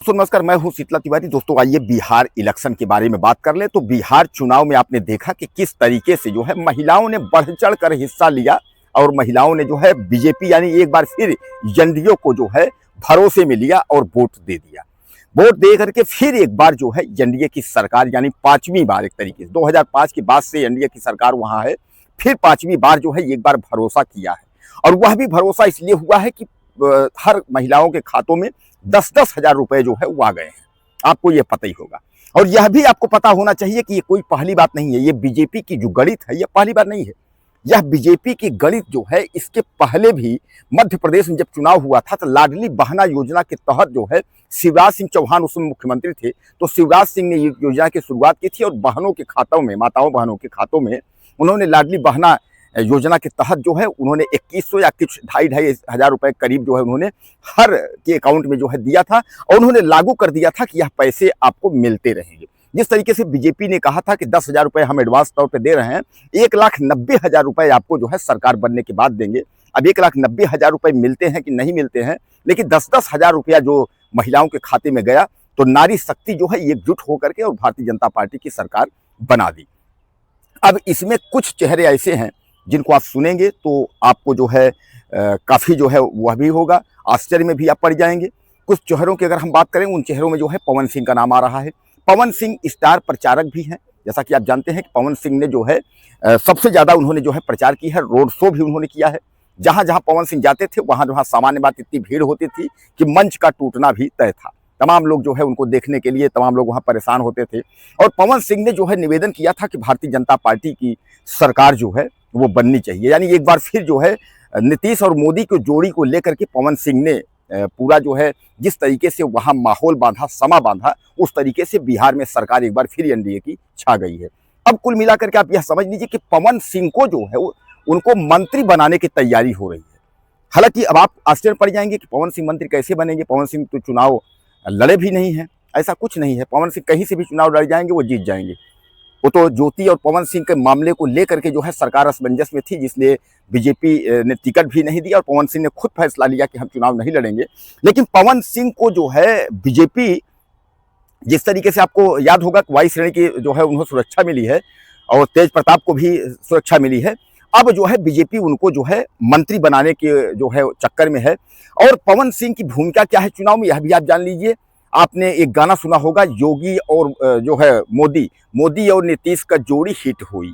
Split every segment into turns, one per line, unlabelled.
दोस्तों नमस्कार, मैं हूं शीतला तिवारी। दोस्तों आइए बिहार इलेक्शन के बारे में बात कर ले। तो बिहार चुनाव में आपने देखा कि किस तरीके से जो है महिलाओं ने बढ़ चढ़ कर हिस्सा लिया और महिलाओं ने जो है बीजेपी यानी एक बार फिर एनडीए को जो है भरोसे में लिया और वोट दे दिया। वोट दे करके फिर एक बार जो है एनडीए की सरकार यानी पांचवी बार एक तरीके से 2005 के बाद से एनडीए की सरकार वहां है, फिर पांचवी बार जो है एक बार भरोसा किया है। और वह भी भरोसा इसलिए हुआ है कि हर महिलाओं के खातों में 10-10 हजार रुपए जो है वो आ गए हैं। आपको ये पता ही होगा और यह भी आपको पता होना चाहिए कि ये कोई पहली बात नहीं है। ये बीजेपी की जो गणित है, ये पहली बार नहीं है। यह बीजेपी की गणित जो है, इसके पहले भी मध्य प्रदेश में जब चुनाव हुआ था तो लाडली बहना योजना के तहत जो है शिवराज सिंह चौहान उस समय मुख्यमंत्री थे, तो शिवराज सिंह ने ये योजना की शुरुआत की थी और बहनों के खातों में, माताओं बहनों के खातों में उन्होंने लाडली बहना योजना के तहत जो है उन्होंने 2100 या कुछ 2,500 हजार रुपए करीब जो है उन्होंने हर के अकाउंट में जो है दिया था और उन्होंने लागू कर दिया था कि यह पैसे आपको मिलते रहेंगे। जिस तरीके से बीजेपी ने कहा था कि 10,000 रुपए हम एडवांस तौर पे दे रहे हैं, 1,90,000 रुपए आपको जो है सरकार बनने के बाद देंगे। अब 1,90,000 रुपए मिलते हैं कि नहीं मिलते हैं, लेकिन 10-10 हजार रुपया जो महिलाओं के खाते में गया तो नारी शक्ति जो है एकजुट होकर के और भारतीय जनता पार्टी की सरकार बना दी। अब इसमें कुछ चेहरे ऐसे हैं जिनको आप सुनेंगे तो आपको जो है काफ़ी जो है वह भी होगा, आश्चर्य में भी आप पड़ जाएंगे। कुछ चेहरों की अगर हम बात करें, उन चेहरों में जो है पवन सिंह का नाम आ रहा है। पवन सिंह स्टार प्रचारक भी हैं। जैसा कि आप जानते हैं कि पवन सिंह ने जो है सबसे ज़्यादा उन्होंने जो है प्रचार की है, रोड शो भी उन्होंने किया है। जहाँ जहाँ पवन सिंह जाते थे वहाँ जहाँ सामान्य बात इतनी भीड़ होती थी कि मंच का टूटना भी तय था। तमाम लोग जो है उनको देखने के लिए तमाम लोग वहाँ परेशान होते थे और पवन सिंह ने जो है निवेदन किया था कि भारतीय जनता पार्टी की सरकार जो है वो बननी चाहिए। यानी एक बार फिर जो है नीतीश और मोदी की जोड़ी को लेकर के पवन सिंह ने पूरा जो है जिस तरीके से वहाँ माहौल बांधा, समा बांधा, उस तरीके से बिहार में सरकार एक बार फिर एनडीए की छा गई है। अब कुल मिलाकर के आप यह समझ लीजिए कि पवन सिंह को जो है उनको मंत्री बनाने की तैयारी हो रही है। हालांकि अब आप आश्चर्य पड़ जाएंगे कि पवन सिंह मंत्री कैसे बनेंगे। पवन सिंह तो चुनाव लड़े भी नहीं है, ऐसा कुछ नहीं है। पवन सिंह कहीं से भी चुनाव लड़ जाएंगे, वो जीत जाएंगे। वो तो ज्योति और पवन सिंह के मामले को लेकर के जो है सरकार असमंजस में थी, जिसलिए बीजेपी ने टिकट भी नहीं दिया और पवन सिंह ने खुद फैसला लिया कि हम चुनाव नहीं लड़ेंगे। लेकिन पवन सिंह को जो है बीजेपी, जिस तरीके से आपको याद होगा वायु श्रेणी की जो है उन्हें सुरक्षा मिली है और तेज प्रताप को भी सुरक्षा मिली है, अब जो है बीजेपी उनको जो है मंत्री बनाने के जो है चक्कर में है। और पवन सिंह की भूमिका क्या है चुनाव में, यह भी आप जान लीजिए। आपने एक गाना सुना होगा, योगी और जो है मोदी और नीतीश का जोड़ी हिट हुई।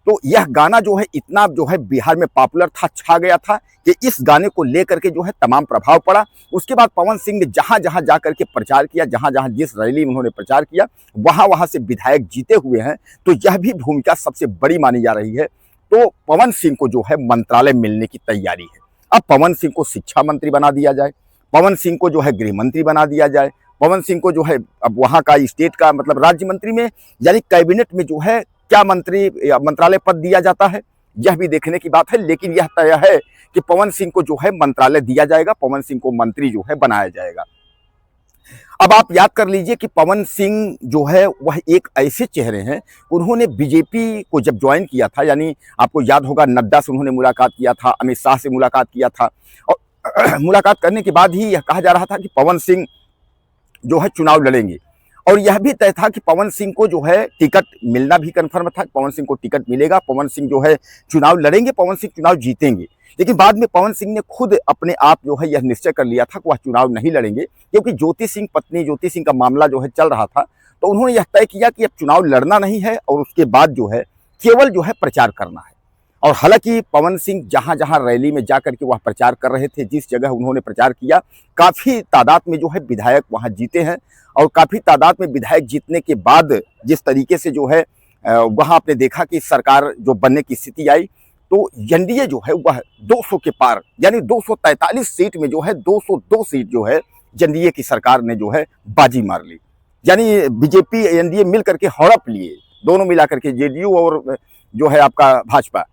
तो यह गाना जो है इतना जो है बिहार में पॉपुलर था, छा गया था कि इस गाने को लेकर के जो है तमाम प्रभाव पड़ा। उसके बाद पवन सिंह ने जहां जहां जाकर के प्रचार किया, जहां जहां जिस रैली में उन्होंने प्रचार किया, वहां वहां से विधायक जीते हुए हैं। तो यह भी भूमिका सबसे बड़ी मानी जा रही है। तो पवन सिंह को जो है मंत्रालय मिलने की तैयारी है। अब पवन सिंह को शिक्षा मंत्री बना दिया जाए, पवन सिंह को जो है गृह मंत्री बना दिया जाए, पवन सिंह को जो है अब वहाँ का स्टेट का मतलब राज्य मंत्री में यानी कैबिनेट में जो है क्या मंत्री मंत्रालय पद दिया जाता है, यह भी देखने की बात है। लेकिन यह तय है कि पवन सिंह को जो है मंत्रालय दिया जाएगा, पवन सिंह को मंत्री जो है बनाया जाएगा। अब आप याद कर लीजिए कि पवन सिंह जो है वह एक ऐसे चेहरे हैं, उन्होंने बीजेपी को जब ज्वाइन किया था, यानी आपको याद होगा नड्डा से उन्होंने मुलाकात किया था, अमित शाह से मुलाकात किया था और मुलाकात करने के बाद ही यह कहा जा रहा था कि पवन सिंह जो है चुनाव लड़ेंगे और यह भी तय था कि पवन सिंह को जो है टिकट मिलना भी कन्फर्म था। पवन सिंह को टिकट मिलेगा, पवन सिंह जो है चुनाव लड़ेंगे, पवन सिंह चुनाव जीतेंगे। लेकिन बाद में पवन सिंह ने खुद अपने आप जो है यह निश्चय कर लिया था कि वह चुनाव नहीं लड़ेंगे, क्योंकि ज्योति सिंह पत्नी ज्योति सिंह का मामला जो है चल रहा था। तो उन्होंने यह तय किया कि अब चुनाव लड़ना नहीं है और उसके बाद जो है केवल जो है प्रचार करना है। और हालांकि पवन सिंह जहां जहां रैली में जाकर के वह प्रचार कर रहे थे, जिस जगह उन्होंने प्रचार किया, काफ़ी तादाद में जो है विधायक वहां जीते हैं और काफ़ी तादाद में विधायक जीतने के बाद जिस तरीके से जो है वहां आपने देखा कि सरकार जो बनने की स्थिति आई, तो एनडीए जो है वह 200 के पार यानी 243 सीट में जो है 202 सीट जो है एनडीए की सरकार ने जो है बाजी मार ली। यानी बीजेपी एनडीए मिल करके हड़प लिए, दोनों मिला करके, जेडीयू और जो है आपका भाजपा।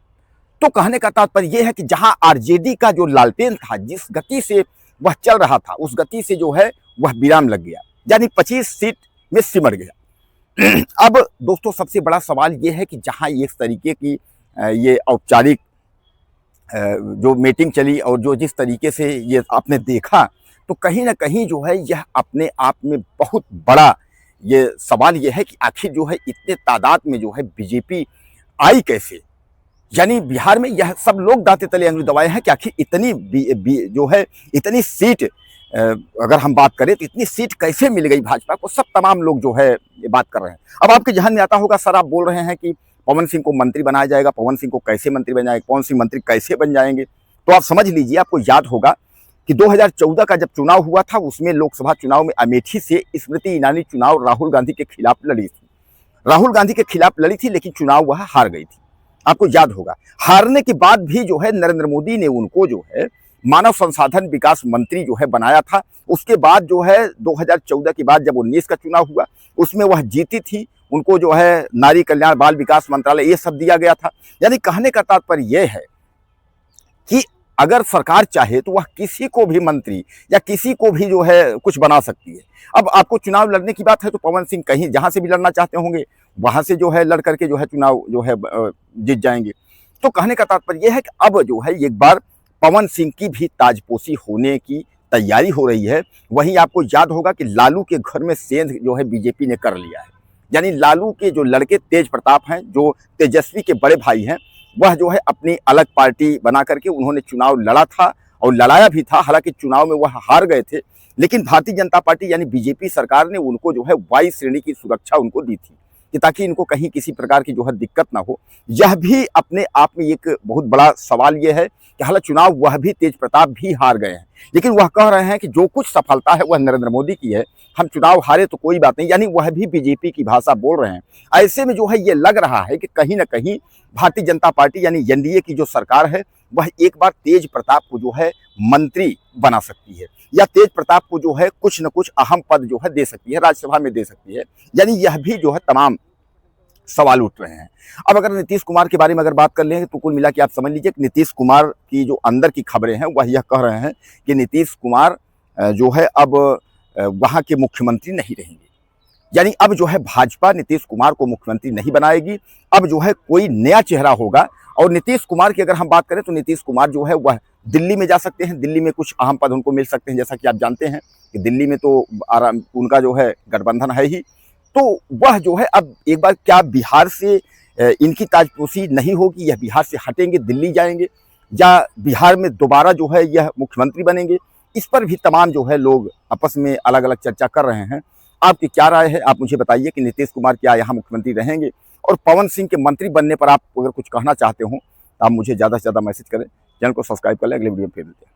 तो कहने का तात्पर्य यह है कि जहां आरजेडी का जो लालटेन था, जिस गति से वह चल रहा था, उस गति से जो है वह विराम लग गया, यानी 25 सीट में सिमट गया। अब दोस्तों सबसे बड़ा सवाल यह है कि जहां इस तरीके की ये औपचारिक जो मीटिंग चली और जो जिस तरीके से ये आपने देखा, तो कहीं ना कहीं जो है यह अपने आप में बहुत बड़ा ये सवाल ये है कि आखिर जो है इतने तादाद में जो है बीजेपी आई कैसे। यानी बिहार में यह सब लोग दांते तले अंगुली दबाए हैं कि आखिर इतनी जो है इतनी सीट, अगर हम बात करें तो इतनी सीट कैसे मिल गई भाजपा को, सब तमाम लोग जो है ये बात कर रहे हैं। अब आपके जहन में आता होगा सर, आप बोल रहे हैं कि पवन सिंह को मंत्री बनाया जाएगा, पवन सिंह को कैसे मंत्री बनाएगा, पवन सिंह मंत्री कैसे बन जाएंगे। तो आप समझ लीजिए, आपको याद होगा कि 2014 का जब चुनाव हुआ था, उसमें लोकसभा चुनाव में अमेठी से स्मृति ईरानी चुनाव राहुल गांधी के खिलाफ लड़ी थी। राहुल गांधी के खिलाफ लड़ी थी, लेकिन चुनाव वह हार गई थी। आपको याद होगा, हारने के बाद भी जो है नरेंद्र मोदी ने उनको जो है मानव संसाधन विकास मंत्री जो है बनाया था। उसके बाद जो है 2014 के बाद जब 19 का चुनाव हुआ, उसमें वह जीती थी, उनको जो है नारी कल्याण बाल विकास मंत्रालय ये सब दिया गया था। यानी कहने का तात्पर्य यह है कि अगर सरकार चाहे तो वह किसी को भी मंत्री या किसी को भी जो है कुछ बना सकती है। अब आपको चुनाव लड़ने की बात है तो पवन सिंह कहीं जहां से भी लड़ना चाहते होंगे वहां से जो है लड़ करके जो है चुनाव जो है जीत जाएंगे। तो कहने का तात्पर्य यह है कि अब जो है एक बार पवन सिंह की भी ताजपोशी होने की तैयारी हो रही है। वहीं आपको याद होगा कि लालू के घर में सेंध जो है बीजेपी ने कर लिया है। यानी लालू के जो लड़के तेज प्रताप हैं, जो तेजस्वी के बड़े भाई हैं, वह जो है अपनी अलग पार्टी बना करके उन्होंने चुनाव लड़ा था और लड़ाया भी था। हालांकि चुनाव में वह हार गए थे, लेकिन भारतीय जनता पार्टी यानी बीजेपी सरकार ने उनको जो है वाई श्रेणी की सुरक्षा उनको दी थी कि ताकि इनको कहीं किसी प्रकार की जो है दिक्कत ना हो। यह भी अपने आप में एक बहुत बड़ा सवाल यह है कि हालांकि चुनाव वह भी तेज प्रताप भी हार गए हैं, लेकिन वह कह रहे हैं कि जो कुछ सफलता है वह नरेंद्र मोदी की है, हम चुनाव हारे तो कोई बात नहीं। यानी वह भी बीजेपी की भाषा बोल रहे हैं। ऐसे में जो है ये लग रहा है कि कहीं ना कहीं भारतीय जनता पार्टी यानी एनडीए की जो सरकार है वह एक बार तेज प्रताप को जो है मंत्री बना सकती है, या तेज प्रताप को जो है कुछ न कुछ अहम पद जो है दे सकती है, राज्यसभा में दे सकती है। यानी यह भी जो है तमाम सवाल उठ रहे हैं। अब अगर नीतीश कुमार के बारे में अगर बात कर लें तो कुल मिला के आप समझ लीजिए कि नीतीश कुमार की जो अंदर की खबरें हैं वह यह कह रहे हैं कि नीतीश कुमार जो है अब वहां के मुख्यमंत्री नहीं रहेंगे। यानी अब जो है भाजपा नीतीश कुमार को मुख्यमंत्री नहीं बनाएगी, अब जो है कोई नया चेहरा होगा। और नीतीश कुमार की अगर हम बात करें तो नीतीश कुमार जो है वह दिल्ली में जा सकते हैं, दिल्ली में कुछ अहम पद उनको मिल सकते हैं। जैसा कि आप जानते हैं कि दिल्ली में तो आराम उनका जो है गठबंधन है ही, तो वह जो है अब एक बार क्या बिहार से इनकी ताजपोशी नहीं होगी, यह बिहार से हटेंगे दिल्ली जाएंगे, या बिहार में दोबारा जो है यह मुख्यमंत्री बनेंगे। इस पर भी तमाम जो है लोग आपस में अलग अलग चर्चा कर रहे हैं। आपकी क्या राय है, आप मुझे बताइए कि नीतीश कुमार क्या यहाँ मुख्यमंत्री रहेंगे, और पवन सिंह के मंत्री बनने पर आप अगर कुछ कहना चाहते हो तो आप मुझे ज़्यादा से ज़्यादा मैसेज करें। चैनल को सब्सक्राइब कर लें, अगले वीडियो में फिर मिलते हैं।